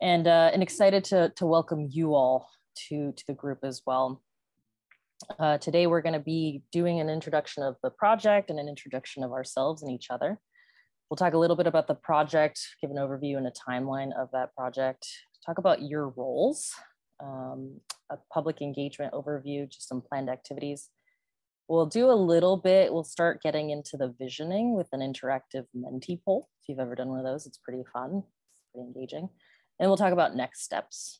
and excited to welcome you all to the group as well. Today we're going to be doing an introduction of the project and an introduction of ourselves and each other. We'll talk a little bit about the project, give an overview and a timeline of that project, talk about your roles, a public engagement overview, just some planned activities. We'll do a little bit, we'll start getting into the visioning with an interactive Menti poll. If you've ever done one of those, it's pretty fun, pretty engaging. And we'll talk about next steps.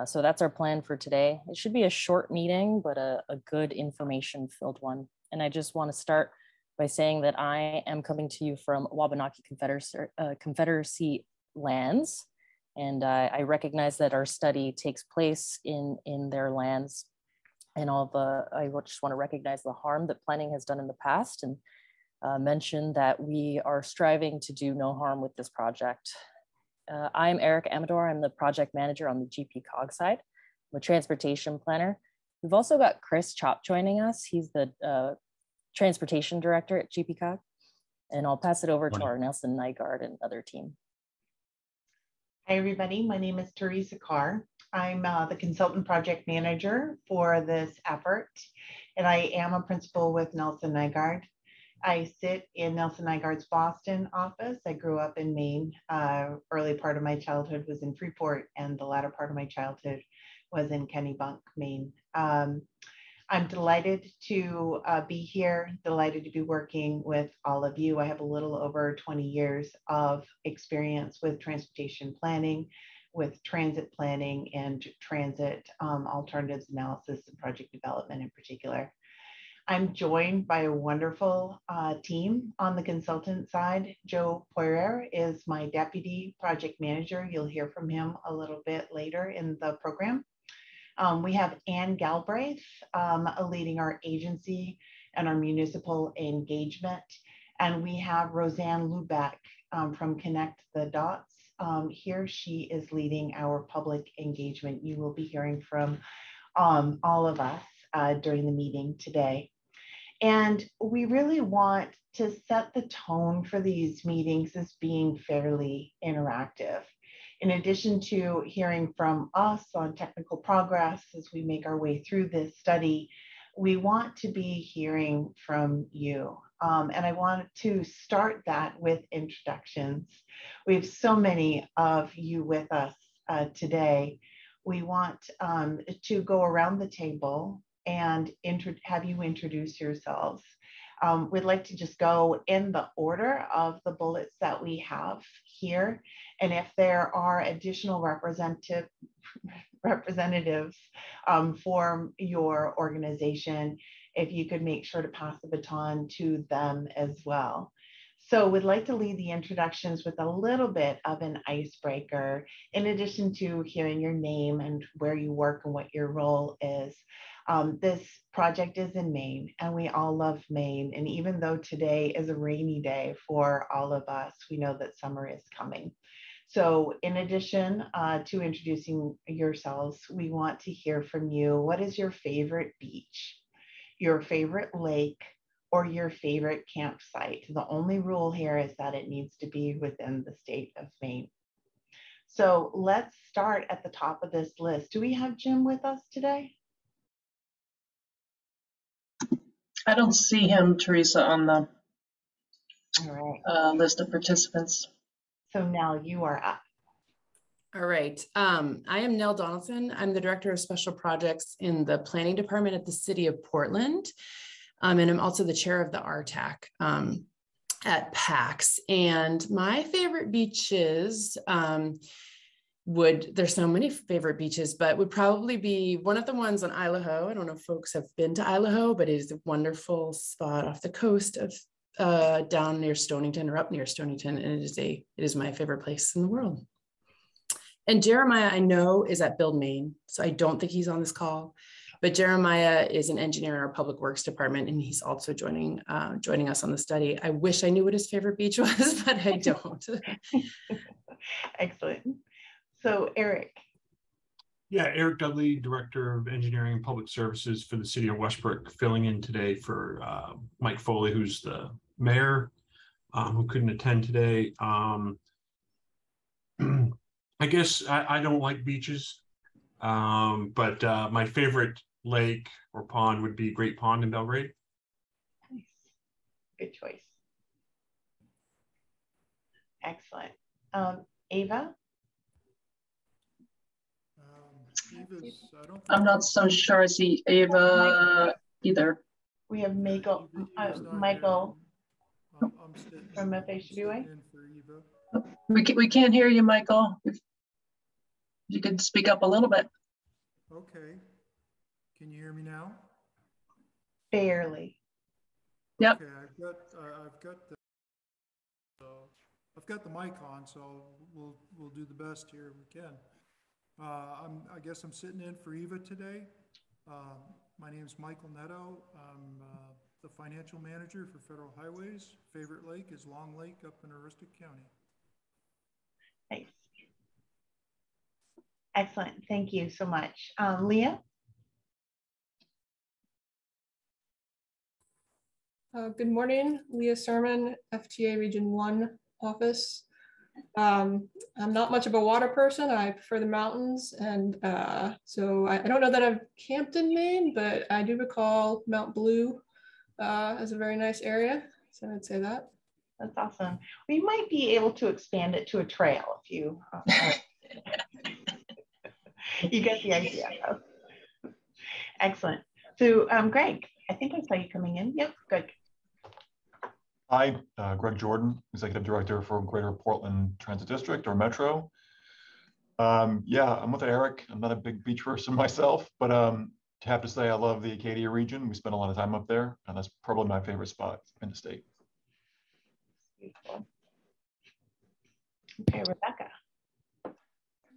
So that's our plan for today. It should be a short meeting, but a good information-filled one. And I just want to start by saying that I am coming to you from Wabanaki Confederacy lands. And I recognize that our study takes place in their lands. And I just want to recognize the harm that planning has done in the past and mention that we are striving to do no harm with this project. I'm Eric Amador. I'm the project manager on the GP Cog side. I'm a transportation planner. We've also got Chris Chop joining us. He's the transportation director at GP Cog. And I'll pass it over to our Nelson Nygaard and other team. Hi, everybody. My name is Teresa Carr. I'm the consultant project manager for this effort, and I am a principal with Nelson Nygaard. I sit in Nelson Nygaard's Boston office. I grew up in Maine. Early part of my childhood was in Freeport, and the latter part of my childhood was in Kennebunk, Maine. I'm delighted to be here, delighted to be working with all of you. I have a little over 20 years of experience with transportation planning, with transit planning and transit alternatives analysis and project development in particular. I'm joined by a wonderful team on the consultant side. Joe Poirier is my deputy project manager. You'll hear from him a little bit later in the program. We have Ann Galbraith leading our agency and our municipal engagement. And we have Roseanne Lubeck from Connect the Dots. Here she is leading our public engagement. You will be hearing from all of us during the meeting today. And we really want to set the tone for these meetings as being fairly interactive. In addition to hearing from us on technical progress as we make our way through this study, we want to be hearing from you. And I want to start that with introductions. We have so many of you with us today. We want to go around the table and have you introduce yourselves. We'd like to just go in the order of the bullets that we have here. And if there are additional representatives for your organization, if you could make sure to pass the baton to them as well. So we'd like to lead the introductions with a little bit of an icebreaker, in addition to hearing your name and where you work and what your role is. This project is in Maine, and we all love Maine. And even though today is a rainy day for all of us, we know that summer is coming. So in addition to introducing yourselves, we want to hear from you. What is your favorite beach, your favorite lake, or your favorite campsite? The only rule here is that it needs to be within the state of Maine. So let's start at the top of this list. Do we have Jim with us today? I don't see him, Teresa, on the all right. List of participants. So Nell, you are up. All right. I am Nell Donaldson. I'm the Director of Special Projects in the Planning Department at the City of Portland. And I'm also the chair of the RTAC at PAX. And my favorite beaches there's so many favorite beaches, but would probably be one of the ones on Isle Ho. I don't know if folks have been to Isle Ho, but it is a wonderful spot off the coast of down near Stonington or up near Stonington. And it is my favorite place in the world. And Jeremiah, I know, is at Build Maine, so I don't think he's on this call. But Jeremiah is an engineer in our Public Works department, and he's also joining us on the study. I wish I knew what his favorite beach was, but I don't. Excellent. So Eric. Yeah, Eric Dudley, Director of Engineering and Public Services for the City of Westbrook, filling in today for Mike Foley, who's the mayor, who couldn't attend today. I guess I don't like beaches, but my favorite lake or pond would be Great Pond in Belgrade. Nice. Good choice. Excellent. Ava? I'm not so sure I see Ava either. We have Michael, Michael from FHWA. We can't hear you, Michael. If you could speak up a little bit. Okay. Can you hear me now? Barely. Yep. Okay, I've got the mic on, so we'll do the best here we can. I guess I'm sitting in for Eva today. My name is Michael Netto. I'm the financial manager for Federal Highways. Favorite lake is Long Lake up in Aroostook County. Nice. Excellent. Thank you so much. Leah? Good morning, Leah Sermon, FTA Region 1 office. I'm not much of a water person. I prefer the mountains. And so I don't know that I've camped in Maine, but I do recall Mount Blue as a very nice area. So I'd say that. That's awesome. We might be able to expand it to a trail if you, you get the idea. Excellent. So Greg, I think I saw you coming in. Yep, good. Hi, Greg Jordan, Executive Director for Greater Portland Transit District, or Metro. Yeah, I'm with Eric. I'm not a big beach person myself, but to have to say I love the Acadia region. We spend a lot of time up there, and that's probably my favorite spot in the state. Beautiful. Okay, Rebecca. Good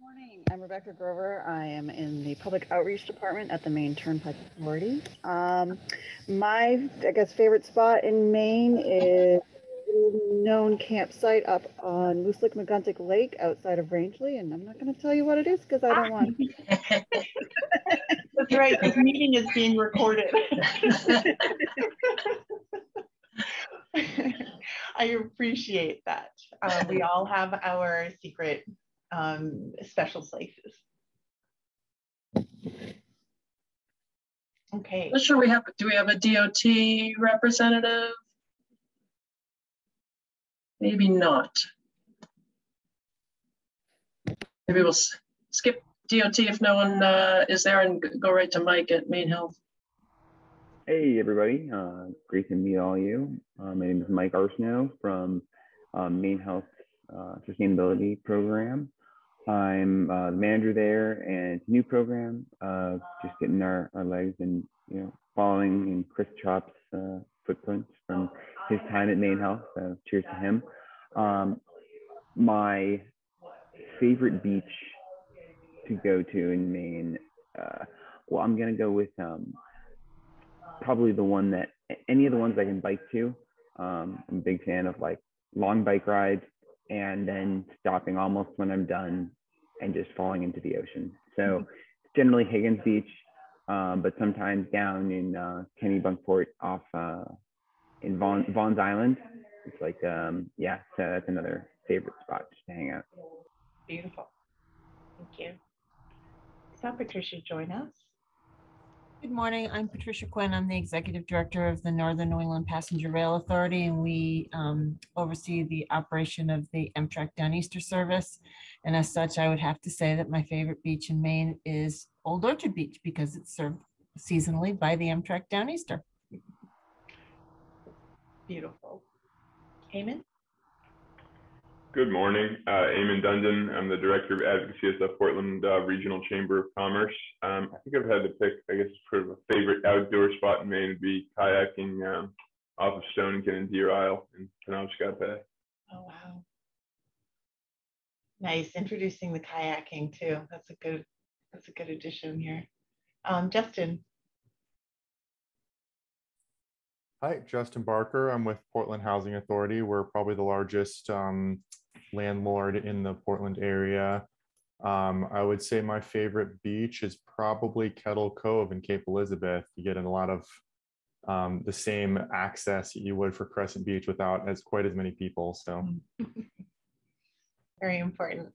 morning. I'm Rebecca Grover. I am in the Public Outreach Department at the Maine Turnpike Authority. My, I guess, favorite spot in Maine is a little known campsite up on Moose Lick McGuntick Lake outside of Rangeley, and I'm not going to tell you what it is because I don't want to. That's right. This meeting is being recorded. I appreciate that. We all have our secret special places. Okay. Not sure do we have a DOT representative? Maybe not. Maybe we'll skip DOT if no one is there and go right to Mike at Maine Health. Hey everybody, great to meet all of you. My name is Mike Arsenault from Maine Health Sustainability Program. I'm the manager there, and it's a new program, just getting our legs and following in Chris Chop's footprints from his time at Maine Health. So cheers to him. My favorite beach to go to in Maine, well, I'm gonna go with probably the one that any of the ones I can bike to. I'm a big fan of like long bike rides and then stopping almost when I'm done and just falling into the ocean. So it's generally Higgins Beach, but sometimes down in Kennebunkport off in Vaughn's Island. It's like, yeah, so that's another favorite spot just to hang out. Beautiful. Thank you. So Patricia, join us. Good morning. I'm Patricia Quinn. I'm the Executive Director of the Northern New England Passenger Rail Authority, and we oversee the operation of the Amtrak Downeaster service. And as such, I would have to say that my favorite beach in Maine is Old Orchard Beach because it's served seasonally by the Amtrak Downeaster. Beautiful. Eamon? Good morning, Eamon Dundon. I'm the Director of Advocacy at the Portland Regional Chamber of Commerce. I think I've had to pick, I guess, sort of a favorite outdoor spot in Maine would be kayaking off of Stonington and Deer Isle in Penobscot Bay. Oh, wow. Nice, introducing the kayaking too. That's a good addition here. Justin. Hi, Justin Barker. I'm with Portland Housing Authority. We're probably the largest landlord in the Portland area. I would say my favorite beach is probably Kettle Cove in Cape Elizabeth. You get a lot of the same access you would for Crescent Beach without quite as many people. So very important.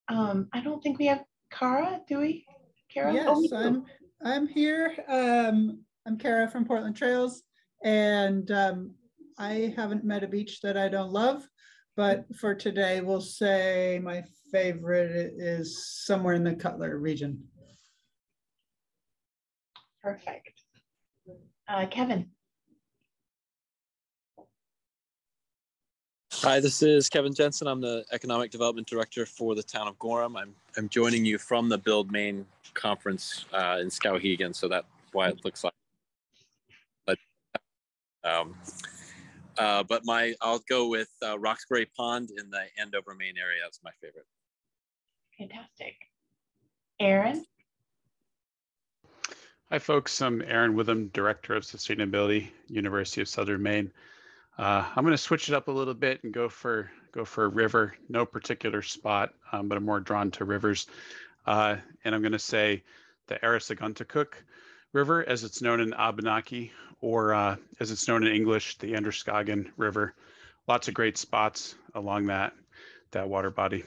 I don't think we have Kara, do we? Kara? Yes, Oh, we do. I'm here. I'm Kara from Portland Trails, and I haven't met a beach that I don't love, but for today, we'll say my favorite is somewhere in the Cutler region. Perfect. Kevin. Hi, this is Kevin Jensen. I'm the Economic Development Director for the town of Gorham. I'm joining you from the Build Maine conference in Skowhegan, so that's why it looks like. But I'll go with Roxbury Pond in the Andover, Maine area. That's my favorite. Fantastic. Aaron. Hi, folks. I'm Aaron Witham, Director of Sustainability, University of Southern Maine. I'm going to switch it up a little bit and go for a river. No particular spot, but I'm more drawn to rivers. And I'm going to say the Arassaguntukuk River, as it's known in Abenaki, or as it's known in English, the Androscoggin River. Lots of great spots along that water body.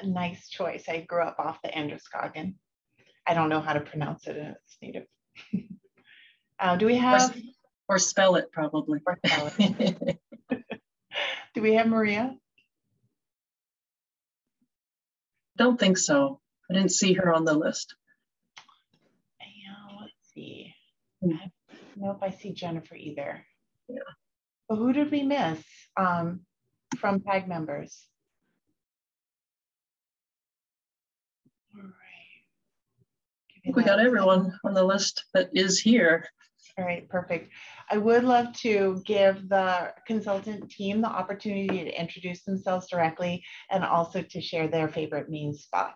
A nice choice. I grew up off the Androscoggin. I don't know how to pronounce it in its native. Do we have? Or spell it, probably. Or spell it. Do we have Maria? Don't think so. I didn't see her on the list. Let's see. I don't know if I see Jennifer either. Yeah. But who did we miss from PAG members? All right. I think we got everyone on the list that is here. All right, perfect. I would love to give the consultant team the opportunity to introduce themselves directly and also to share their favorite Maine spot.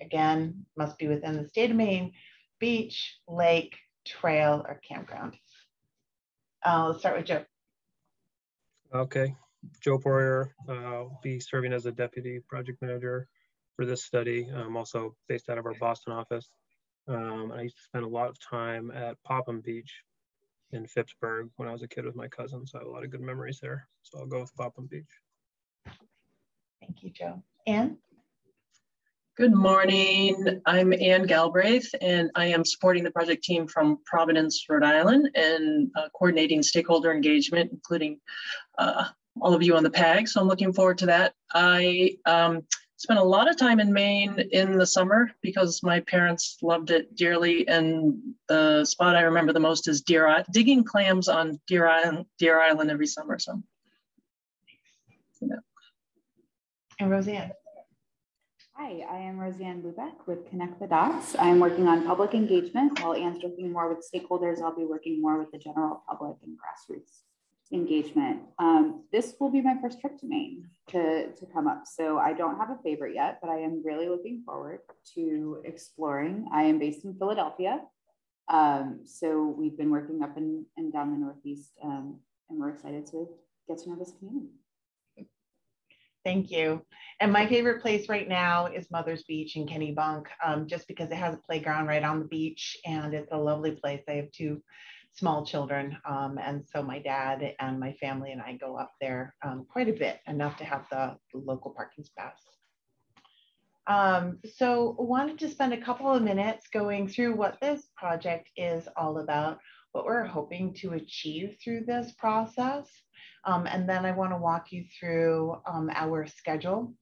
Again, must be within the state of Maine, beach, lake, trail, or campground. Let's start with Joe. Okay, Joe Poirier, I'll be serving as a deputy project manager for this study. I'm also based out of our Boston office. I used to spend a lot of time at Popham Beach in Phippsburg when I was a kid with my cousins. So I have a lot of good memories there. So I'll go with Popham Beach. Thank you, Joe. Ann? Good morning. I'm Ann Galbraith, and I am supporting the project team from Providence, Rhode Island, and coordinating stakeholder engagement, including all of you on the PAG. So I'm looking forward to that. I spent a lot of time in Maine in the summer because my parents loved it dearly. And the spot I remember the most is digging clams on Deer Island every summer. So, yeah. And Roseanne. Hi, I am Roseanne Lubeck with Connect the Dots. I'm working on public engagement. While Ann's working more with stakeholders, I'll be working more with the general public and grassroots engagement. This will be my first trip to Maine to come up. So I don't have a favorite yet, but I am really looking forward to exploring. I am based in Philadelphia. So we've been working up and down the Northeast, and we're excited to get to know this community. Thank you. And my favorite place right now is Mother's Beach in Kennebunk, just because it has a playground right on the beach and it's a lovely place. I have two small children, and so my dad and my family and I go up there quite a bit, enough to have the local parking space. So wanted to spend a couple of minutes going through what this project is all about, what we're hoping to achieve through this process, and then I want to walk you through our schedule.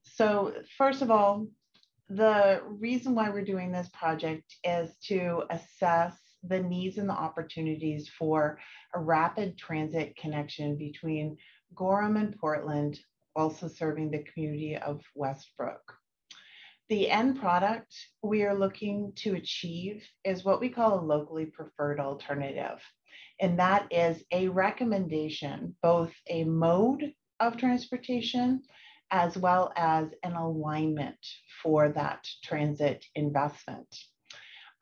So first of all, the reason why we're doing this project is to assess the needs and the opportunities for a rapid transit connection between Gorham and Portland, also serving the community of Westbrook. The end product we are looking to achieve is what we call a locally preferred alternative. And that is a recommendation, both a mode of transportation as well as an alignment for that transit investment.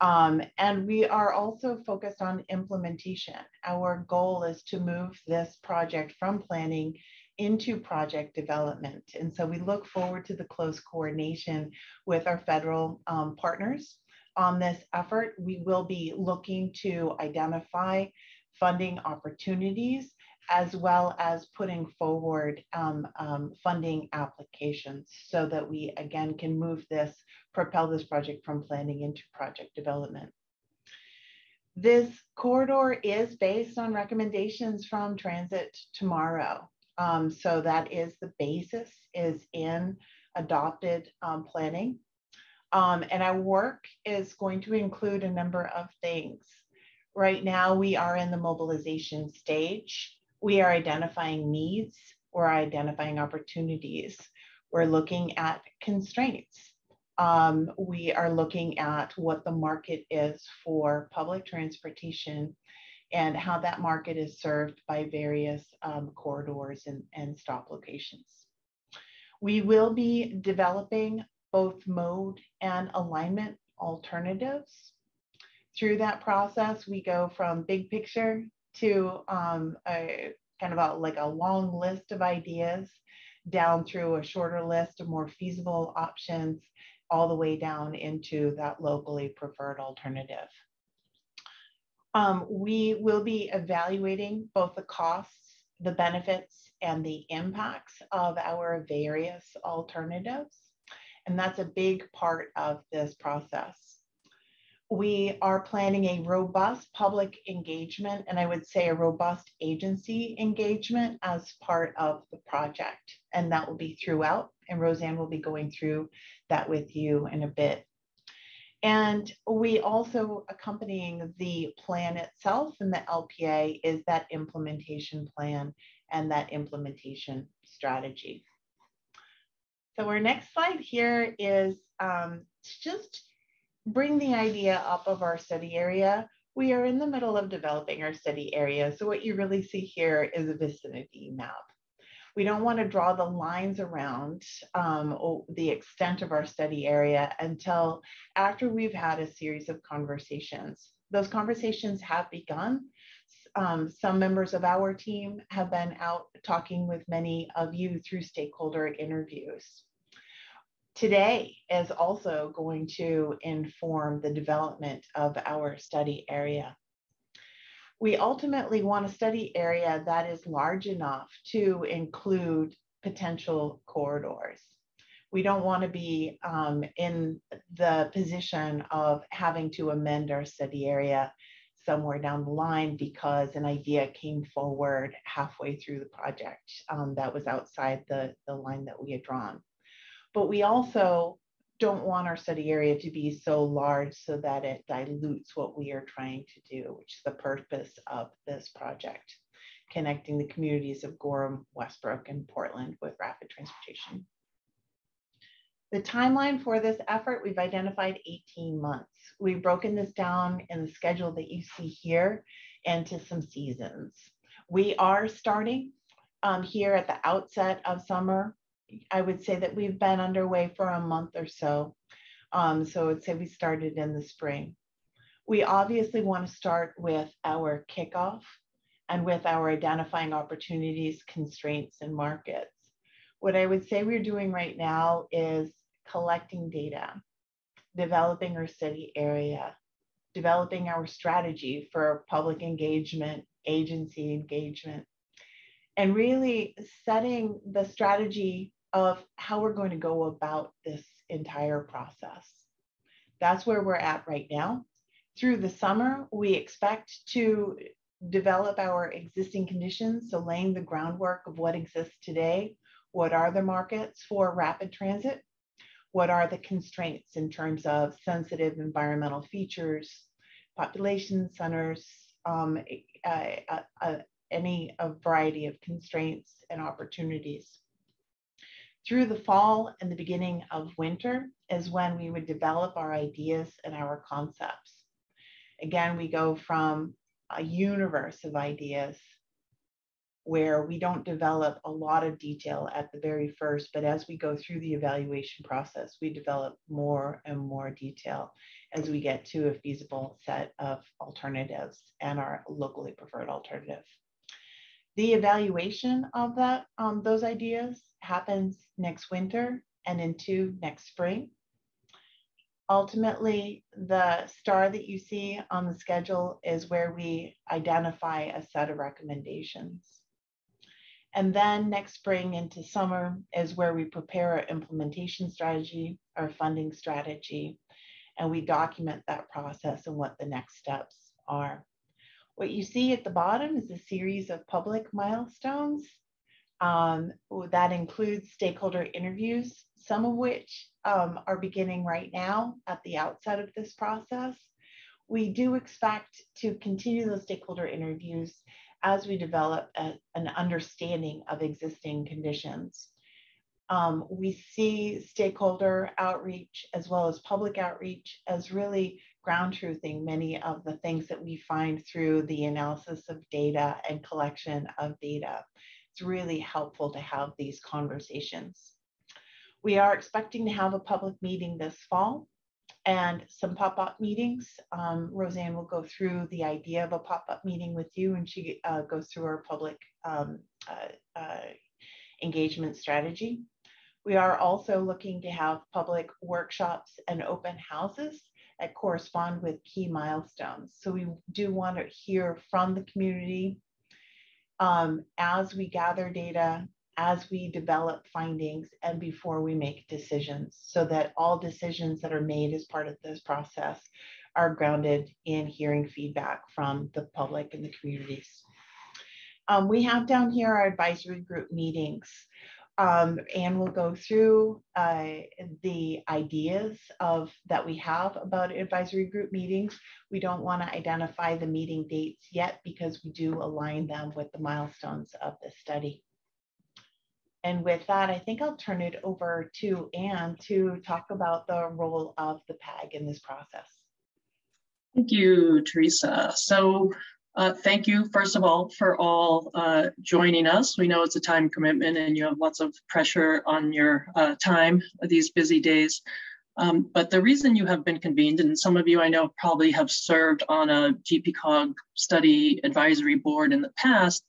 And we are also focused on implementation. Our goal is to move this project from planning into project development. And so we look forward to the close coordination with our federal partners on this effort. We will be looking to identify funding opportunities as well as putting forward funding applications so that we again can propel this project from planning into project development. This corridor is based on recommendations from Transit Tomorrow. So that is the basis, is in adopted planning. And our work is going to include a number of things. Right now, we are in the mobilization stage. We are identifying needs. We're identifying opportunities. We're looking at constraints. We are looking at what the market is for public transportation and how that market is served by various corridors and stop locations. We will be developing both mode and alignment alternatives. Through that process, we go from big picture to a kind of like a long list of ideas down through a shorter list of more feasible options, all the way down into that locally preferred alternative. We will be evaluating both the costs, the benefits, and the impacts of our various alternatives. And that's a big part of this process. We are planning a robust public engagement, and I would say a robust agency engagement as part of the project. And that will be throughout, and Roseanne will be going through that with you in a bit. And we also, accompanying the plan itself and the LPA, is that implementation plan and that implementation strategy. So our next slide here is just bring the idea up of our study area. We are in the middle of developing our study area. So what you really see here is a vicinity map. We don't want to draw the lines around the extent of our study area until after we've had a series of conversations. Those conversations have begun. Some members of our team have been out talking with many of you through stakeholder interviews. Today is also going to inform the development of our study area. We ultimately want a study area that is large enough to include potential corridors. We don't want to be in the position of having to amend our study area somewhere down the line because an idea came forward halfway through the project that was outside the line that we had drawn. But we also don't want our study area to be so large so that it dilutes what we are trying to do, which is the purpose of this project, connecting the communities of Gorham, Westbrook, and Portland with rapid transportation. The timeline for this effort, we've identified 18 months. We've broken this down in the schedule that you see here into some seasons. We are starting here at the outset of summer. I would say that we've been underway for a month or so. So I would say we started in the spring. We obviously want to start with our kickoff and with our identifying opportunities, constraints, and markets. What I would say we're doing right now is collecting data, developing our study area, developing our strategy for public engagement, agency engagement, and really setting the strategy of how we're going to go about this entire process. That's where we're at right now. Through the summer, we expect to develop our existing conditions, so laying the groundwork of what exists today. What are the markets for rapid transit? What are the constraints in terms of sensitive environmental features, population centers, any variety of constraints and opportunities. Through the fall and the beginning of winter is when we would develop our ideas and our concepts. Again, we go from a universe of ideas where we don't develop a lot of detail at the very first, but as we go through the evaluation process, we develop more and more detail as we get to a feasible set of alternatives and our locally preferred alternative. The evaluation of that, those ideas happens next winter and into next spring. Ultimately, the star that you see on the schedule is where we identify a set of recommendations. And then next spring into summer is where we prepare our implementation strategy, our funding strategy, and we document that process and what the next steps are. What you see at the bottom is a series of public milestones that includes stakeholder interviews, some of which are beginning right now at the outset of this process. We do expect to continue those stakeholder interviews as we develop an understanding of existing conditions. We see stakeholder outreach as well as public outreach as really ground truthing many of the things that we find through the analysis of data and collection of data. It's really helpful to have these conversations. We are expecting to have a public meeting this fall and some pop-up meetings. Roseanne will go through the idea of a pop-up meeting with you, and she goes through our public engagement strategy. We are also looking to have public workshops and open houses that correspond with key milestones. So we do want to hear from the community as we gather data, as we develop findings, and before we make decisions, so that all decisions that are made as part of this process are grounded in hearing feedback from the public and the communities. We have down here our advisory group meetings. And we'll go through the ideas that we have about advisory group meetings. We don't want to identify the meeting dates yet because we do align them with the milestones of the study. And with that, I think I'll turn it over to Anne to talk about the role of the PAG in this process. Thank you, Teresa. So thank you, first of all, for all joining us. We know it's a time commitment and you have lots of pressure on your time these busy days. But the reason you have been convened, and some of you I know probably have served on a GPCOG study advisory board in the past,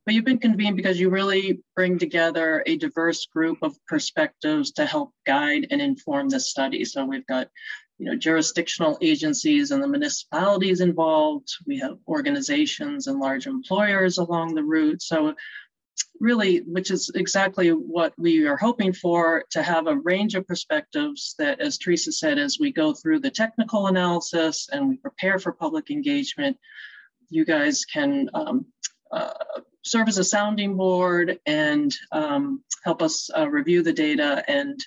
but you've been convened because you really bring together a diverse group of perspectives to help guide and inform this study. So we've got jurisdictional agencies and the municipalities involved. We have organizations and large employers along the route. So really, which is exactly what we are hoping for, to have a range of perspectives that, as Teresa said, as we go through the technical analysis and we prepare for public engagement, you guys can serve as a sounding board and help us review the data and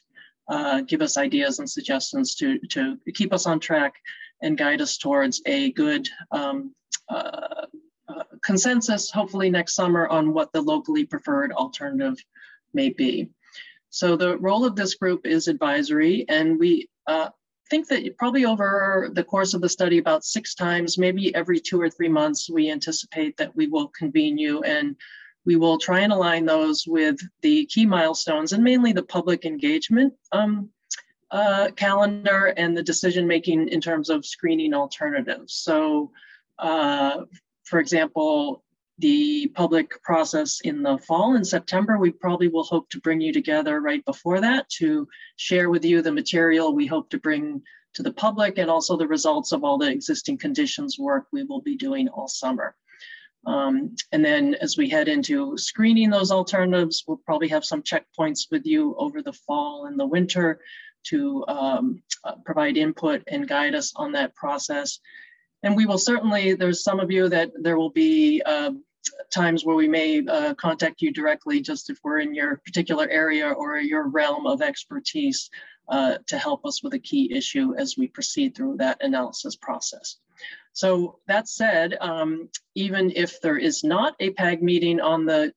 give us ideas and suggestions to keep us on track and guide us towards a good consensus, hopefully next summer, on what the locally preferred alternative may be. So the role of this group is advisory, and we think that probably over the course of the study, about 6 times, maybe every 2 or 3 months, we anticipate that we will convene you, and we will try and align those with the key milestones and mainly the public engagement calendar and the decision-making in terms of screening alternatives. So, for example, the public process in the fall, in September, we probably will hope to bring you together right before that to share with you the material we hope to bring to the public, and also the results of all the existing conditions work we will be doing all summer. And then as we head into screening those alternatives, we'll probably have some checkpoints with you over the fall and the winter to provide input and guide us on that process. And we will certainly, there's some of you that there will be times where we may contact you directly, just if we're in your particular area or your realm of expertise, to help us with a key issue as we proceed through that analysis process. So that said, even if there is not a PAG meeting on the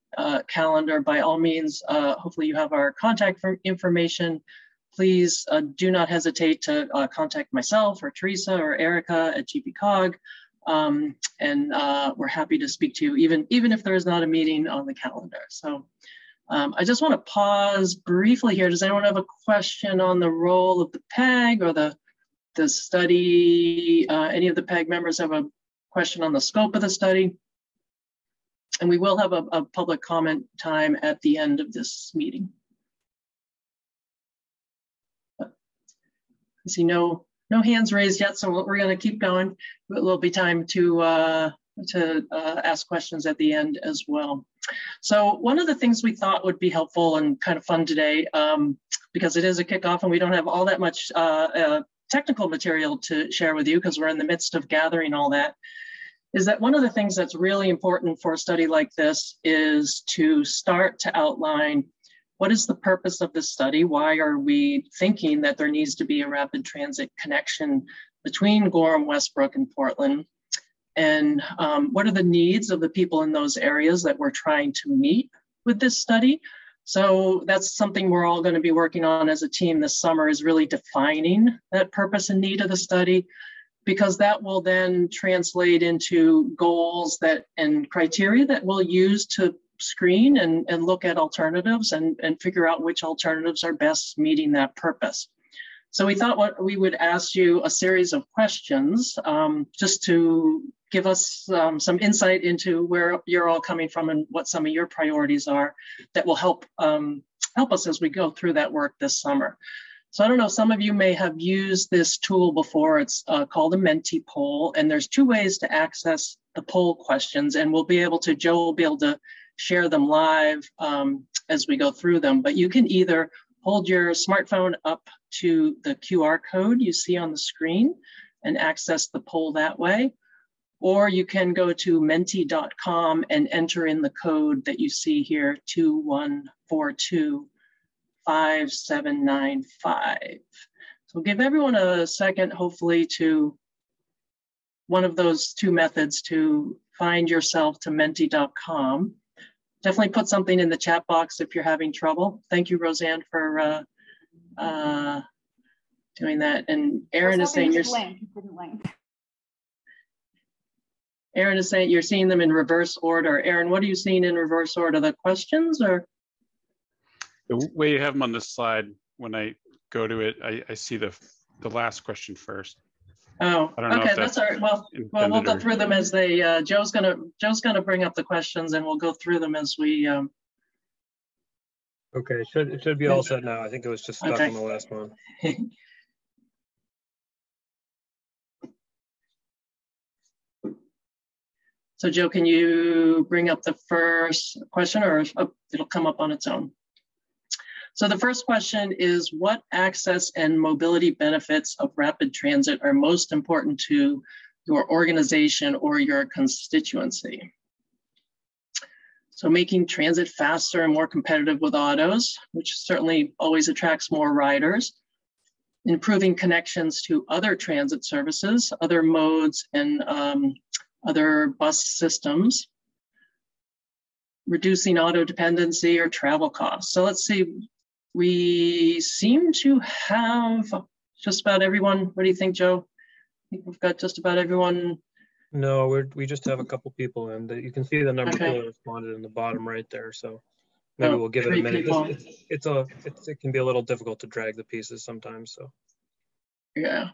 calendar, by all means, hopefully you have our contact information. Please do not hesitate to contact myself or Teresa or Erica at GPCOG, and we're happy to speak to you, even if there is not a meeting on the calendar. So I just want to pause briefly here. Does anyone have a question on the role of the PAG or the study? Any of the PAG members have a question on the scope of the study? And we will have a public comment time at the end of this meeting. I see no hands raised yet, so we're going to keep going. There'll be time to ask questions at the end as well. So one of the things we thought would be helpful and kind of fun today, because it is a kickoff and we don't have all that much technical material to share with you because we're in the midst of gathering all that, is that one of the things that's really important for a study like this is to start to outline what is the purpose of this study? Why are we thinking that there needs to be a rapid transit connection between Gorham, Westbrook, and Portland? And what are the needs of the people in those areas that we're trying to meet with this study? So that's something we're all going to be working on as a team this summer, is really defining that purpose and need of the study, because that will then translate into goals and criteria that we'll use to screen and look at alternatives and figure out which alternatives are best meeting that purpose. So we thought we would ask you a series of questions just to give us some insight into where you're all coming from and what some of your priorities are that will help us as we go through that work this summer. So I don't know, some of you may have used this tool before. It's called a Menti poll, and there's two ways to access the poll questions, and Joe will be able to share them live as we go through them. But you can either hold your smartphone up to the QR code you see on the screen and access the poll that way, or you can go to menti.com and enter in the code that you see here, 21425795. So give everyone a second, hopefully, to one of those two methods to find yourself to menti.com. Definitely put something in the chat box if you're having trouble. Thank you, Roseanne, for doing that. And Aaron is saying Aaron is saying you're seeing them in reverse order. Aaron, what are you seeing in reverse order? The questions, or? The way you have them on this slide, when I go to it, I see the last question first. Oh, okay, that's all right. Well, we'll go through them as they. Joe's gonna bring up the questions, and we'll go through them as we. Okay, it should be all set now. I think it was just stuck on the last one. So Joe, can you bring up the first question, or it'll come up on its own? So the first question is, what access and mobility benefits of rapid transit are most important to your organization or your constituency? So making transit faster and more competitive with autos, which certainly always attracts more riders. Improving connections to other transit services, other modes, and other bus systems. Reducing auto dependency or travel costs. So let's see. We seem to have just about everyone. What do you think, Joe? I think we've got just about everyone. No, we just have a couple people in. You can see the number of people that responded in the bottom right there. So maybe we'll give it a minute. It can be a little difficult to drag the pieces sometimes. So yeah,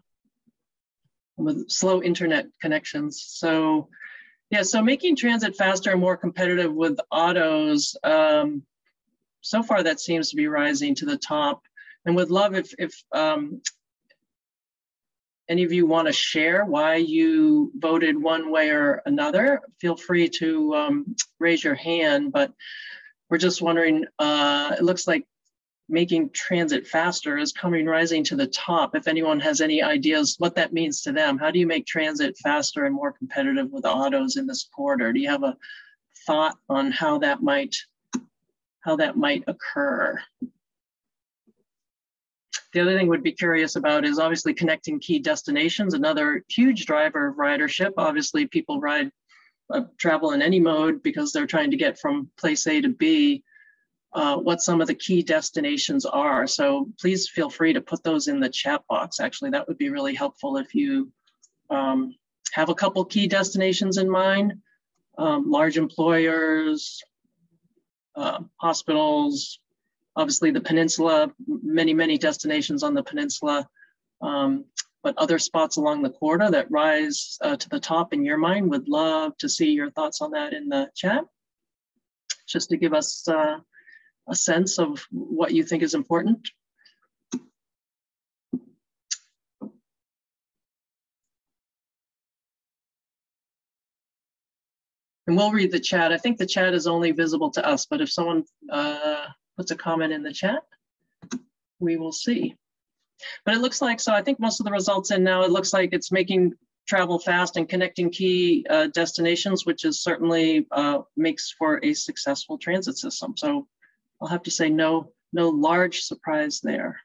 with slow internet connections. So yeah, so making transit faster and more competitive with autos. So far, that seems to be rising to the top, and would love if any of you want to share why you voted one way or another. Feel free to raise your hand, but we're just wondering, it looks like making transit faster is rising to the top. If anyone has any ideas what that means to them, how do you make transit faster and more competitive with autos in this corridor? Do you have a thought on how that might occur? The other thing we'd be curious about is obviously connecting key destinations, another huge driver of ridership. Obviously, people travel in any mode because they're trying to get from place A to B. What some of the key destinations are. So please feel free to put those in the chat box. Actually, that would be really helpful if you have a couple key destinations in mind, large employers, hospitals, obviously the peninsula, many destinations on the peninsula, but other spots along the corridor that rise to the top in your mind. Would love to see your thoughts on that in the chat, just to give us a sense of what you think is important. And we'll read the chat. I think the chat is only visible to us, but if someone puts a comment in the chat, we will see. But it looks like, so I think most of the results in now, it looks like it's making travel fast and connecting key destinations, which is certainly makes for a successful transit system. So I'll have to say no large surprise there.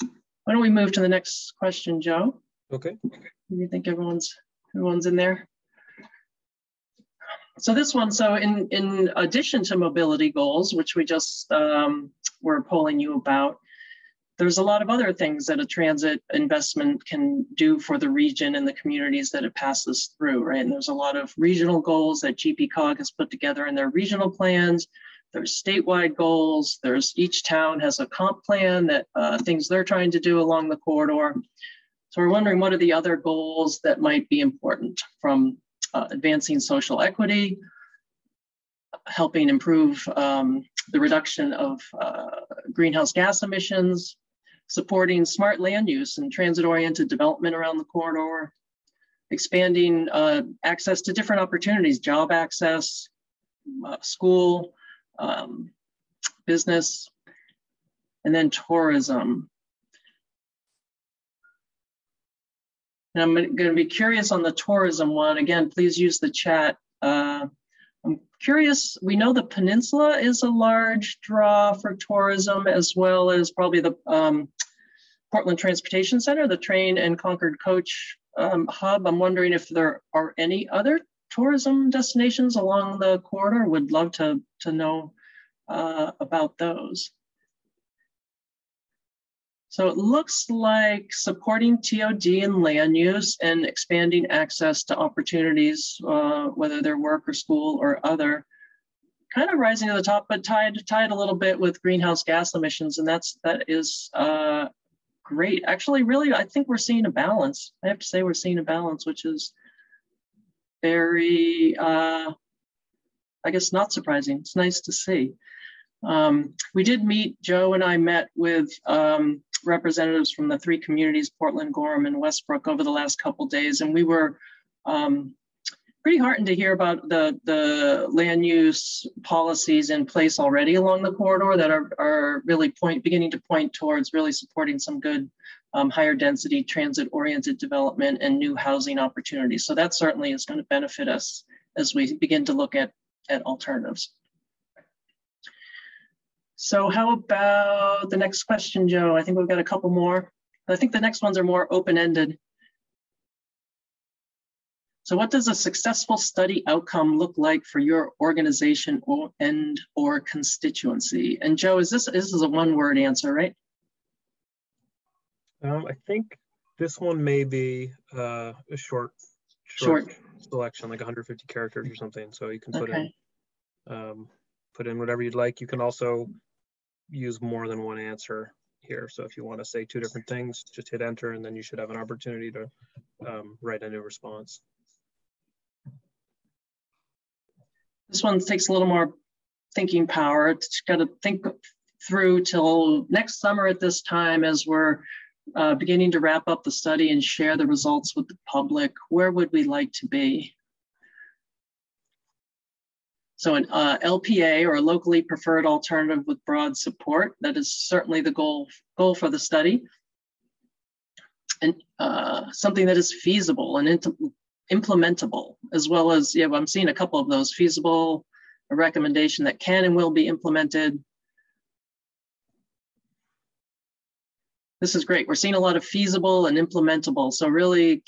Why don't we move to the next question, Joe? Okay. Do you think everyone's in there? So this one, so in addition to mobility goals, which we just were polling you about, there's a lot of other things that a transit investment can do for the region and the communities that it passes through, right? And there's a lot of regional goals that GPCOG has put together in their regional plans. There's statewide goals. There's each town has a comp plan that things they're trying to do along the corridor. So we're wondering what are the other goals that might be important, from advancing social equity, helping improve the reduction of greenhouse gas emissions, supporting smart land use and transit-oriented development around the corridor, expanding access to different opportunities, job access, school, business, and then tourism. And I'm going to be curious on the tourism one. Again, please use the chat. I'm curious, we know the peninsula is a large draw for tourism, as well as probably the Portland Transportation Center, the train and Concord coach hub. I'm wondering if there are any other tourism destinations along the corridor. Would love to know about those. So it looks like supporting TOD and land use and expanding access to opportunities, whether they're work or school or other, kind of rising to the top, but tied a little bit with greenhouse gas emissions, and that is great. Actually, really, I think we're seeing a balance. I have to say we're seeing a balance, which is very, I guess, not surprising. It's nice to see. We did meet, Joe and I met with representatives from the three communities, Portland, Gorham, and Westbrook, over the last couple of days, and we were pretty heartened to hear about the land use policies in place already along the corridor that are really beginning to point towards really supporting some good higher density transit-oriented development and new housing opportunities. So that certainly is going to benefit us as we begin to look at alternatives. So how about the next question, Joe? I think we've got a couple more. I think the next ones are more open-ended. So what does a successful study outcome look like for your organization or constituency? And Joe, this is a one-word answer, right? I think this one may be a short selection, like 150 characters or something. So you can put in whatever you'd like. You can also use more than one answer here. So if you want to say two different things, just hit enter, and then you should have an opportunity to write a new response. This one takes a little more thinking power. It's got to think through till next summer at this time, as we're beginning to wrap up the study and share the results with the public. Where would we like to be? So an LPA, or a locally preferred alternative with broad support, that is certainly the goal for the study. And something that is feasible and implementable, as well as, yeah, I'm seeing a couple of those: feasible, a recommendation that can and will be implemented. This is great. We're seeing a lot of feasible and implementable. So really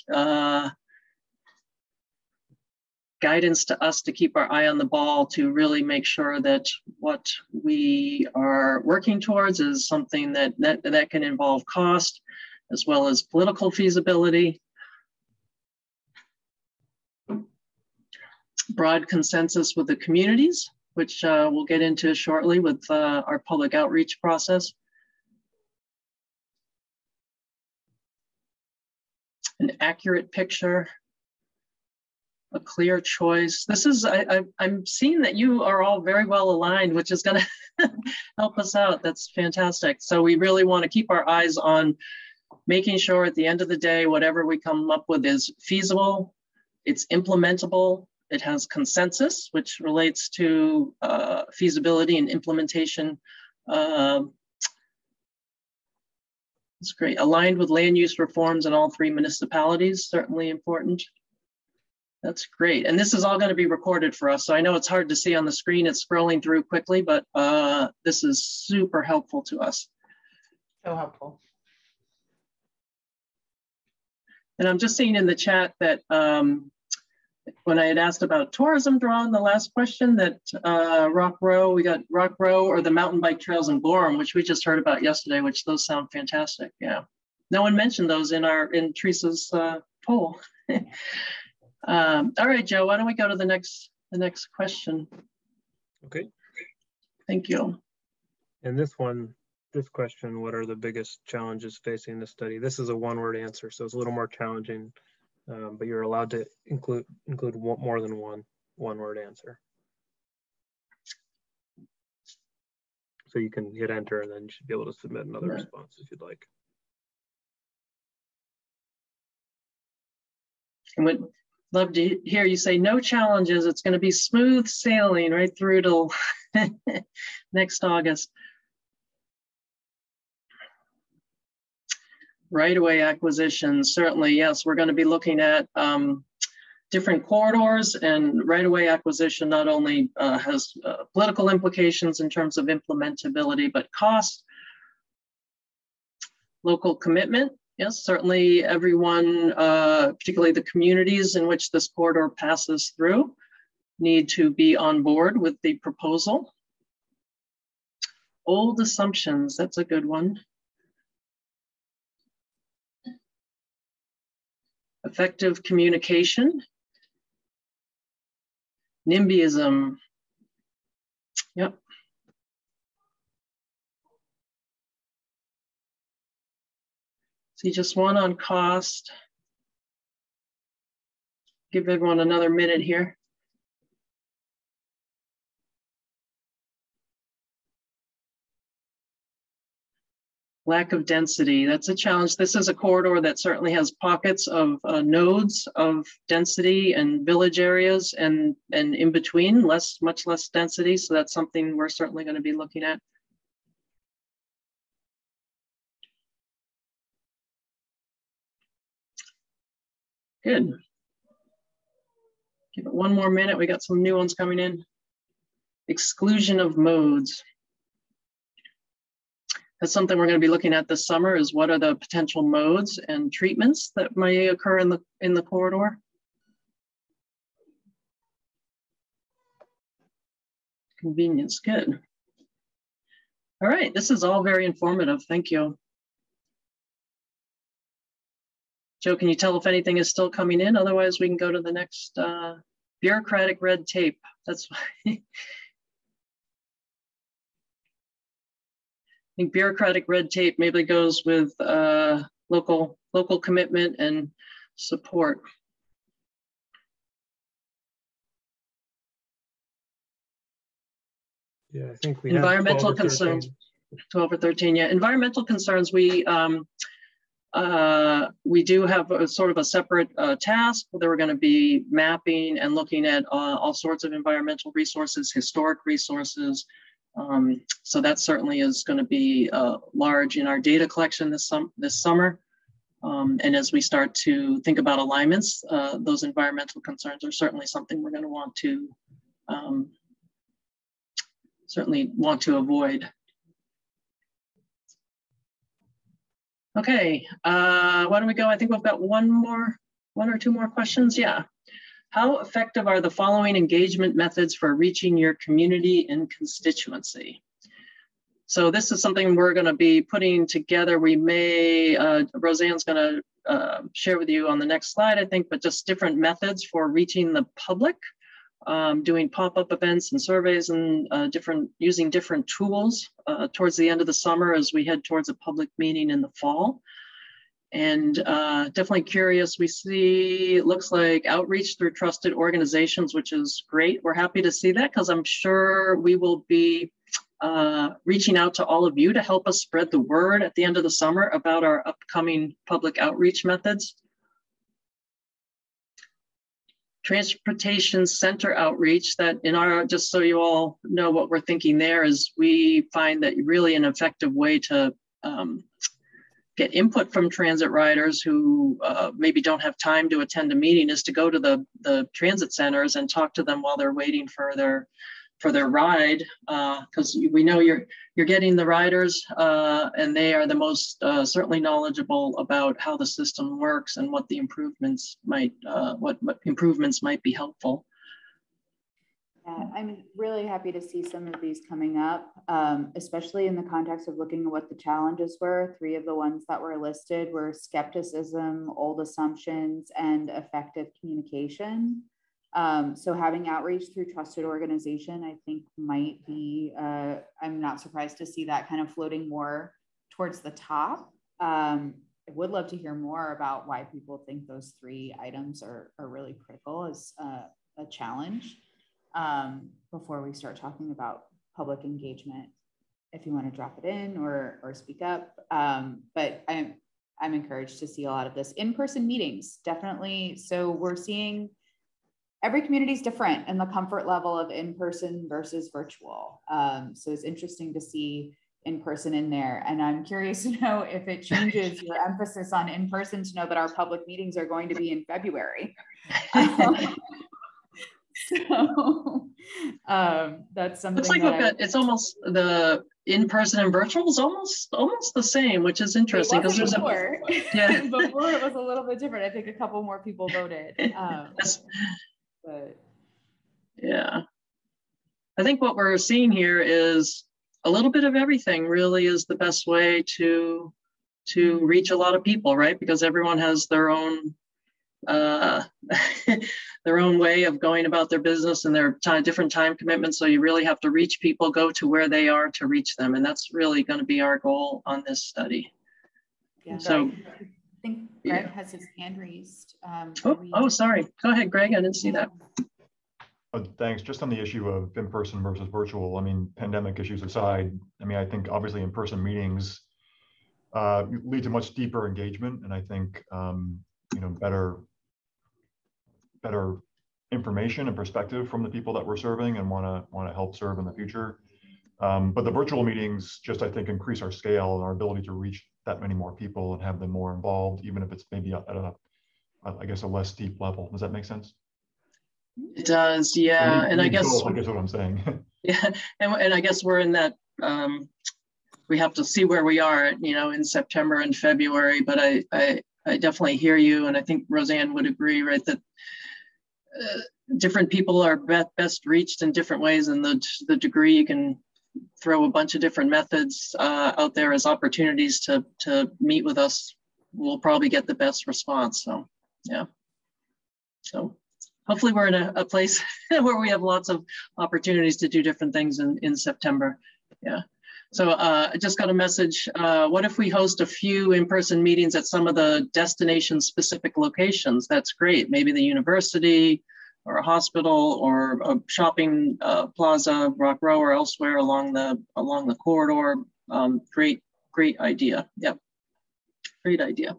guidance to us to keep our eye on the ball, to really make sure that what we are working towards is something that can involve cost as well as political feasibility. Broad consensus with the communities, which we'll get into shortly with our public outreach process. An accurate picture, a clear choice. This is, I'm seeing that you are all very well aligned, which is going to help us out. That's fantastic. So we really want to keep our eyes on making sure at the end of the day, whatever we come up with is feasible, it's implementable, it has consensus, which relates to feasibility and implementation. It's great. Aligned with land use reforms in all 3 municipalities, certainly important. That's great. And this is all going to be recorded for us. So I know it's hard to see on the screen. It's scrolling through quickly, but this is super helpful to us. So helpful. And I'm just seeing in the chat that when I had asked about tourism draw in the last question, that Rock Row, we got Rock Row or the mountain bike trails in Gorham, which we just heard about yesterday, which those sound fantastic. Yeah. No one mentioned those in Teresa's poll. All right, Joe, why don't we go to the next question? Okay. Thank you. And this question, what are the biggest challenges facing the study? This is a one-word answer, so it's a little more challenging, but you're allowed to include more than one-word answer. So you can hit enter, and then you should be able to submit another response if you'd like. I would love to hear you say no challenges. It's going to be smooth sailing right through till next August. Right-of-way acquisition, certainly, yes. We're going to be looking at different corridors, and right-of-way acquisition not only has political implications in terms of implementability, but cost, local commitment. Yes, certainly everyone, particularly the communities in which this corridor passes through, need to be on board with the proposal. Old assumptions, that's a good one. Effective communication. NIMBYism. Yep. See, just one on cost. Give everyone another minute here. Lack of density, that's a challenge. This is a corridor that certainly has pockets of nodes of density and village areas, and in between, much less density. So that's something we're certainly going to be looking at. Good. Give it one more minute. We got some new ones coming in. Exclusion of modes. That's something we're going to be looking at this summer, is what are the potential modes and treatments that may occur in the corridor. Convenience, good. All right, this is all very informative. Thank you. Joe, can you tell if anything is still coming in? Otherwise, we can go to the next bureaucratic red tape. That's why. I think bureaucratic red tape maybe goes with local commitment and support. Yeah, I think we environmental have 12 or concerns. 12 or 13, yeah. Environmental concerns, we do have a sort of a separate task where we're going to be mapping and looking at all sorts of environmental resources, historic resources. So that certainly is going to be large in our data collection this summer. And as we start to think about alignments, those environmental concerns are certainly something we're going to want to avoid. Okay, why don't we go? I think we've got one or two more questions. Yeah. How effective are the following engagement methods for reaching your community and constituency? So this is something we're going to be putting together. We may, Roseanne's going to share with you on the next slide, I think, but just different methods for reaching the public, doing pop-up events and surveys and using different tools towards the end of the summer as we head towards a public meeting in the fall. And definitely curious, we see, it looks like outreach through trusted organizations, which is great. We're happy to see that because I'm sure we will be reaching out to all of you to help us spread the word at the end of the summer about our upcoming public outreach methods. transportation center outreach that in our, just so you all know what we're thinking there, is we find that really an effective way to get input from transit riders who maybe don't have time to attend a meeting is to go to the transit centers and talk to them while they're waiting for their ride, because we know you're getting the riders and they are the most certainly knowledgeable about how the system works and what the improvements might what improvements might be helpful. Yeah, I'm really happy to see some of these coming up, especially in the context of looking at what the challenges were. 3 of the ones that were listed were skepticism, old assumptions, and effective communication. So having outreach through trusted organization, I think might be, I'm not surprised to see that kind of floating more towards the top. I would love to hear more about why people think those 3 items are really critical as a challenge before we start talking about public engagement, if you want to drop it in or speak up. But I'm encouraged to see a lot of this in-person meetings, definitely. So we're seeing every community is different in the comfort level of in-person versus virtual. So it's interesting to see in-person in there. And I'm curious to know if it changes your emphasis on in-person to know that our public meetings are going to be in February. So that's something it's like that it's almost the in-person and virtual is almost the same, which is interesting because there's before. Yeah. Before it was a little bit different. I think a couple more people voted. But yeah, I think what we're seeing here is a little bit of everything really is the best way to reach a lot of people, right? Because everyone has their own their own way of going about their business and their different time commitments. So you really have to reach people, go to where they are to reach them. And that's really going to be our goal on this study. Yeah. So I think Greg has his hand raised. Oh, sorry. Go ahead, Greg. I didn't see that. Thanks. Just on the issue of in-person versus virtual, I mean, pandemic issues aside, I mean, I think obviously in-person meetings lead to much deeper engagement. And I think, you know, better information and perspective from the people that we're serving and want to help serve in the future. But the virtual meetings just, I think, increase our scale and our ability to reach that many more people and have them more involved, even if it's maybe at a, I guess, a less steep level. Does that make sense? It does, yeah. And I guess I guess what I'm saying. Yeah, and I guess we're in that. We have to see where we are, you know, in September and February. But I definitely hear you, and I think Roseanne would agree, right, that different people are best reached in different ways, and the degree you can throw a bunch of different methods out there as opportunities to meet with us, we'll probably get the best response. So yeah, so hopefully we're in a place where we have lots of opportunities to do different things in September. Yeah. So I just got a message. What if we host a few in-person meetings at some of the destination-specific locations? That's great. Maybe the university or a hospital or a shopping plaza, Rock Row or elsewhere along the corridor. Great idea. Yep. Great idea.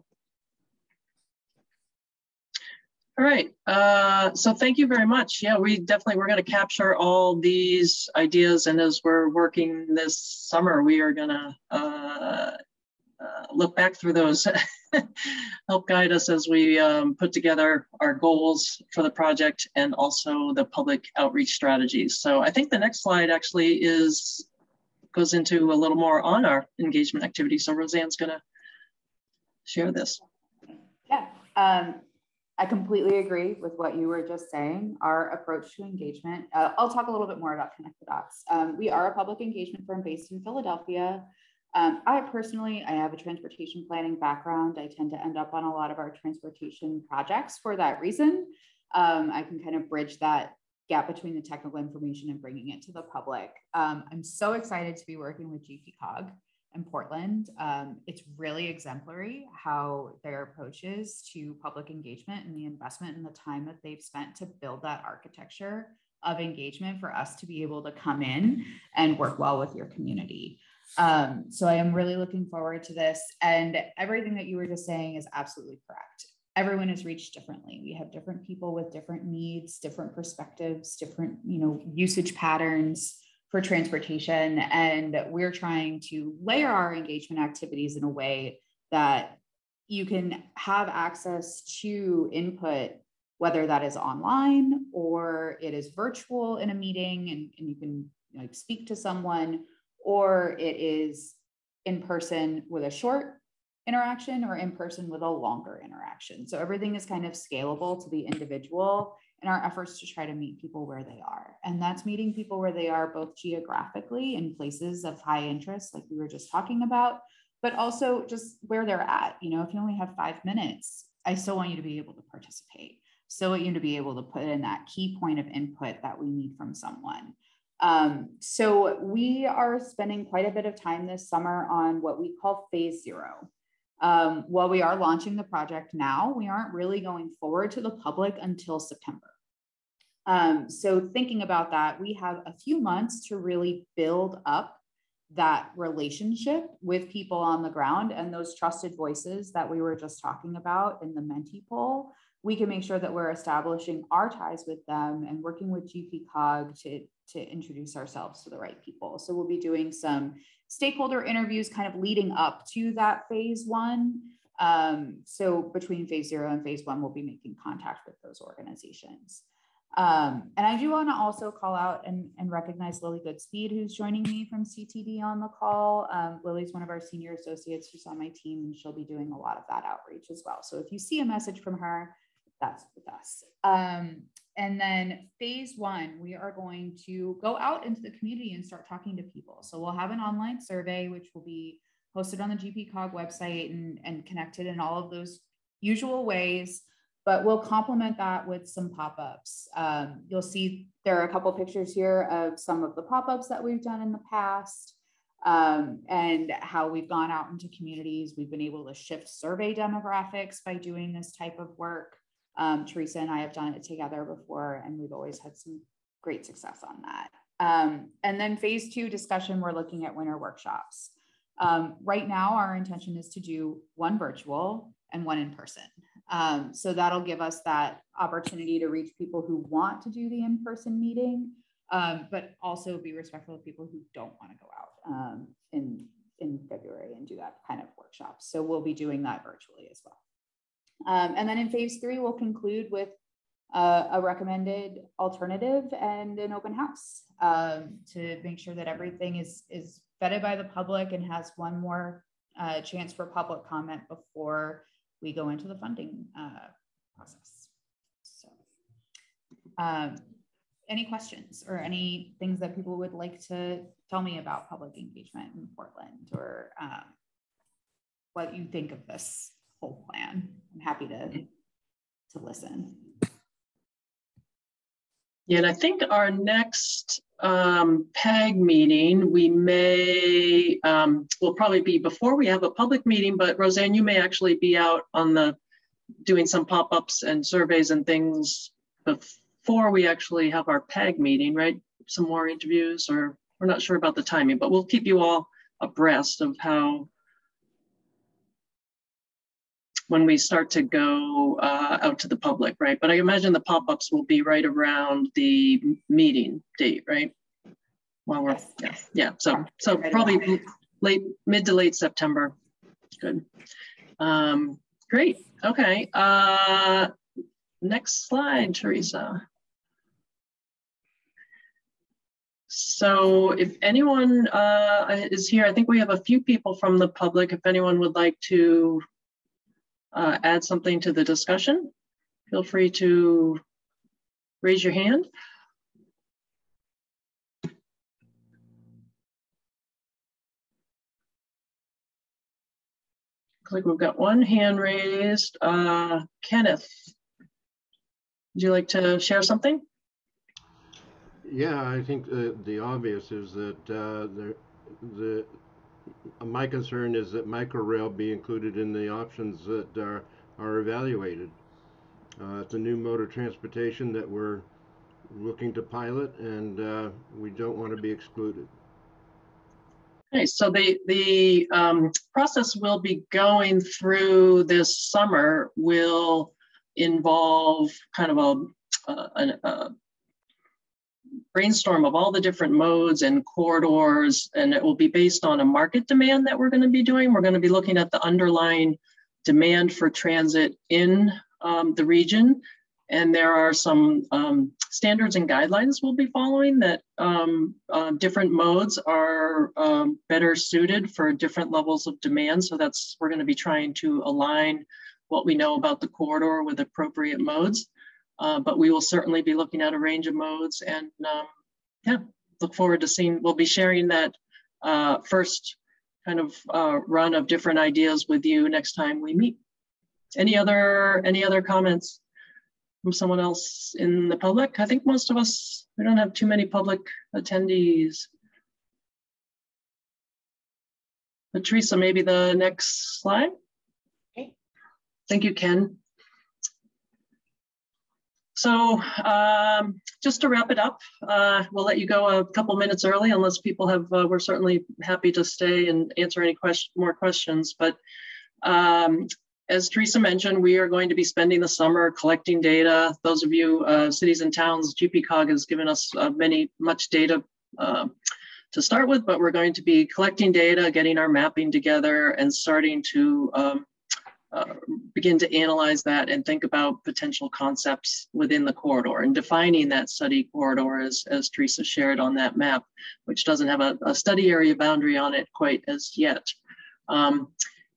All right, so thank you very much. Yeah, we're going to capture all these ideas, and as we're working this summer, we are going to look back through those, help guide us as we put together our goals for the project and also the public outreach strategies. So I think the next slide actually goes into a little more on our engagement activity. So Roseanne's going to share this. Yeah. I completely agree with what you were just saying. Our approach to engagement, I'll talk a little bit more about Connect the Dots. We are a public engagement firm based in Philadelphia. I have a transportation planning background. I tend to end up on a lot of our transportation projects for that reason. I can kind of bridge that gap between the technical information and bringing it to the public. I'm so excited to be working with GPCOG in Portland. It's really exemplary how their approach is to public engagement and the investment and the time that they've spent to build that architecture of engagement for us to be able to come in and work well with your community. So I am really looking forward to this, and everything that you were just saying is absolutely correct. everyone is reached differently. We have different people with different needs, different perspectives, different, usage patterns for transportation. And we're trying to layer our engagement activities in a way that you can have access to input, whether that is online or it is virtual in a meeting and you can speak to someone, or it is in person with a short interaction or in person with a longer interaction. So everything is kind of scalable to the individual in our efforts to try to meet people where they are. And that's meeting people where they are, both geographically in places of high interest, like we were just talking about, but also just where they're at. If you only have 5 minutes, I still want you to be able to participate. Still want you to be able to put in that key point of input that we need from someone. So we are spending quite a bit of time this summer on what we call phase 0. While we are launching the project now, we aren't really going forward to the public until September. So thinking about that, we have a few months to really build up that relationship with people on the ground and those trusted voices that we were just talking about in the Menti poll. We can make sure that we're establishing our ties with them and working with GPCOG to introduce ourselves to the right people. So we'll be doing some stakeholder interviews kind of leading up to that phase 1. So between phase 0 and phase 1, we'll be making contact with those organizations. And I do want to also call out and recognize Lily Goodspeed, who's joining me from CTD on the call. Lily's one of our senior associates who's on my team, and she'll be doing a lot of that outreach as well. So if you see a message from her, that's with us. And then phase 1, we are going to go out into the community and start talking to people. So we'll have an online survey, which will be posted on the GPCOG website and connected in all of those usual ways, but we'll complement that with some pop-ups. You'll see there are a couple pictures here of some of the pop-ups that we've done in the past, and how we've gone out into communities. We've been able to shift survey demographics by doing this type of work. Teresa and I have done it together before, and we've always had some great success on that. And then phase 2 discussion, we're looking at winter workshops. Right now, our intention is to do 1 virtual and 1 in person. So that'll give us that opportunity to reach people who want to do the in-person meeting, but also be respectful of people who don't want to go out in February and do that kind of workshop. So we'll be doing that virtually as well. And then in phase 3, we'll conclude with a recommended alternative and an open house to make sure that everything is vetted by the public and has one more chance for public comment before we go into the funding process. So any questions or any things that people would like to tell me about public engagement in Portland, or what you think of this whole plan? I'm happy to listen. Yeah, and I think our next PEG meeting, we may, will probably be before we have a public meeting, but Roseanne, you may actually be out on doing some pop-ups and surveys and things before we actually have our PEG meeting, right? Some more interviews, or we're not sure about the timing, but we'll keep you all abreast of how, when we start to go out to the public, right? But I imagine the pop-ups will be right around the meeting date, right? While we're, yeah. So probably mid to late September. Good. Great. Okay. Next slide, Teresa. So if anyone is here, I think we have a few people from the public. If anyone would like to add something to the discussion, feel free to raise your hand. Looks like we've got one hand raised. Kenneth, would you like to share something? Yeah, I think the obvious is that my concern is that microrail be included in the options that are evaluated. It's a new mode of transportation that we're looking to pilot, and we don't want to be excluded. Okay, so the process we'll be going through this summer will involve kind of a brainstorm of all the different modes and corridors, and it will be based on a market demand that we're going to be doing. We're going to be looking at the underlying demand for transit in the region, and there are some standards and guidelines we'll be following that different modes are better suited for different levels of demand. So we're going to be trying to align what we know about the corridor with appropriate modes. But we will certainly be looking at a range of modes, and yeah, look forward to seeing, we'll be sharing that first kind of run of different ideas with you next time we meet. Any other comments from someone else in the public? I think most of us, we don't have too many public attendees. But Teresa, maybe the next slide. Okay. Thank you, Ken. So just to wrap it up, we'll let you go a couple minutes early unless people have, we're certainly happy to stay and answer any more questions. But as Teresa mentioned, we are going to be spending the summer collecting data. Those of you, cities and towns, GPCOG has given us much data to start with, but we're going to be collecting data, getting our mapping together, and starting to begin to analyze that and think about potential concepts within the corridor and defining that study corridor as Teresa shared on that map, which doesn't have a study area boundary on it quite as yet.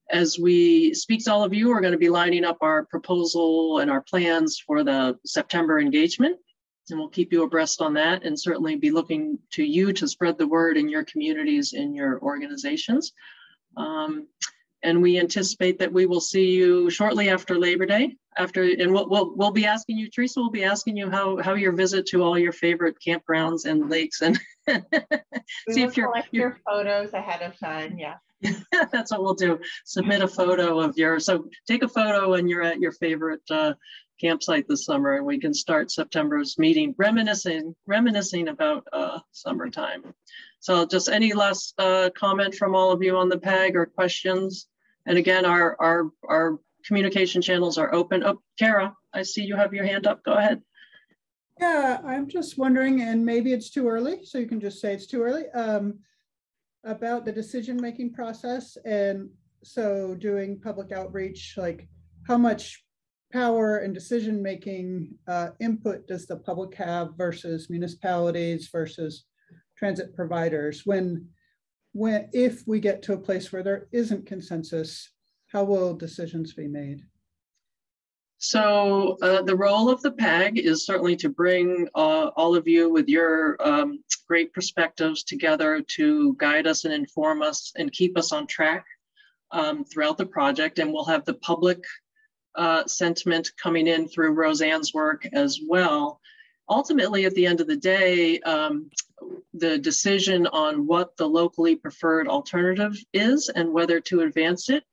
As we speak to all of you, we're going to be lining up our proposal and our plans for the September engagement, and we'll keep you abreast on that, and certainly be looking to you to spread the word in your communities, in your organizations. And we anticipate that we will see you shortly after Labor Day. And we'll be asking you, Teresa, we'll be asking you how your visit to all your favorite campgrounds and lakes, and see if your photos ahead of time. Yeah. That's what we'll do. Submit a photo of so take a photo when you're at your favorite campsite this summer, and we can start September's meeting reminiscing about summertime. So just any last comment from all of you on the PAG or questions? And again, our communication channels are open. Oh, Kara, I see you have your hand up. Go ahead. Yeah, I'm just wondering, and maybe it's too early, so you can just say it's too early, about the decision-making process. And so doing public outreach, like how much power and decision-making input does the public have versus municipalities versus transit providers? If we get to a place where there isn't consensus, how will decisions be made? So the role of the PAG is certainly to bring all of you with your great perspectives together to guide us and inform us and keep us on track throughout the project. And we'll have the public sentiment coming in through Roseanne's work as well. Ultimately, at the end of the day, the decision on what the locally preferred alternative is and whether to advance it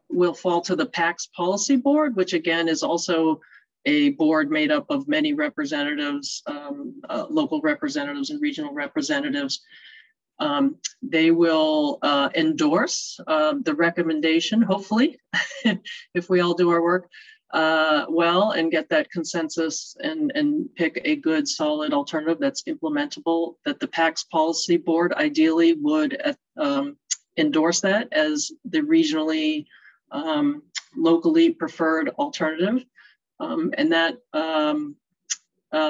will fall to the PAC's policy board, which again is also a board made up of many representatives, local representatives and regional representatives. They will endorse the recommendation, hopefully, if we all do our work well and get that consensus and pick a good solid alternative that's implementable, that the PAC's policy board ideally would endorse that as the regionally locally preferred alternative. And that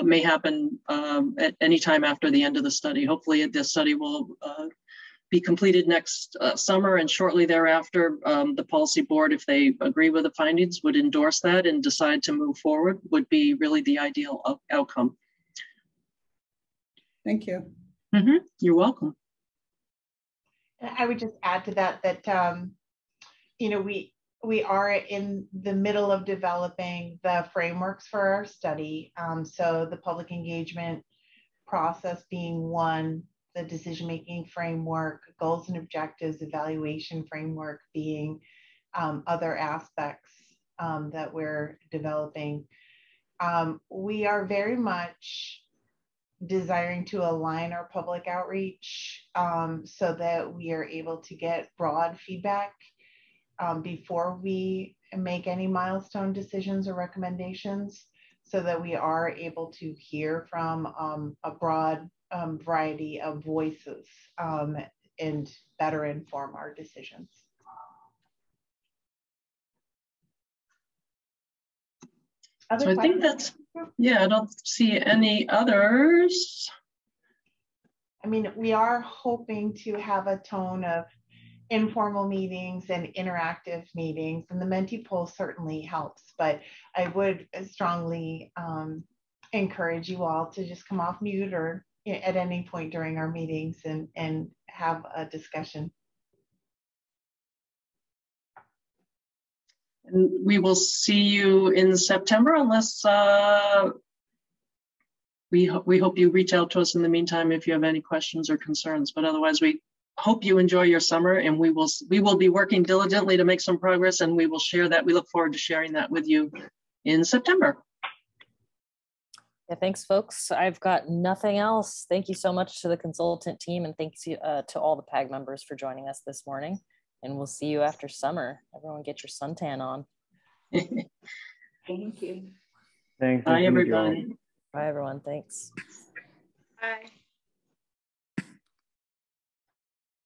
may happen at any time after the end of the study. Hopefully this study will be completed next summer, and shortly thereafter, the policy board, if they agree with the findings, would endorse that and decide to move forward, would be really the ideal outcome. Thank you. Mm-hmm. You're welcome. I would just add to that, you know, we are in the middle of developing the frameworks for our study. So the public engagement process being one, the decision-making framework, goals and objectives, evaluation framework being other aspects that we're developing. We are very much desiring to align our public outreach so that we are able to get broad feedback before we make any milestone decisions or recommendations, so that we are able to hear from a broad variety of voices and better inform our decisions. So I think that's, yeah, I don't see any others. I mean, we are hoping to have a tone of informal meetings and interactive meetings, and the Menti poll certainly helps, but I would strongly encourage you all to just come off mute or at any point during our meetings and have a discussion. And we will see you in September, unless we hope you reach out to us in the meantime if you have any questions or concerns. But otherwise, we hope you enjoy your summer, and we will be working diligently to make some progress, and we will share that. We look forward to sharing that with you in September. Yeah, thanks, folks. I've got nothing else. Thank you so much to the consultant team, and thanks to all the PAG members for joining us this morning. And we'll see you after summer. Everyone get your suntan on. Thank you. Thanks. Bye, everybody. Bye, everyone. Thanks. Bye.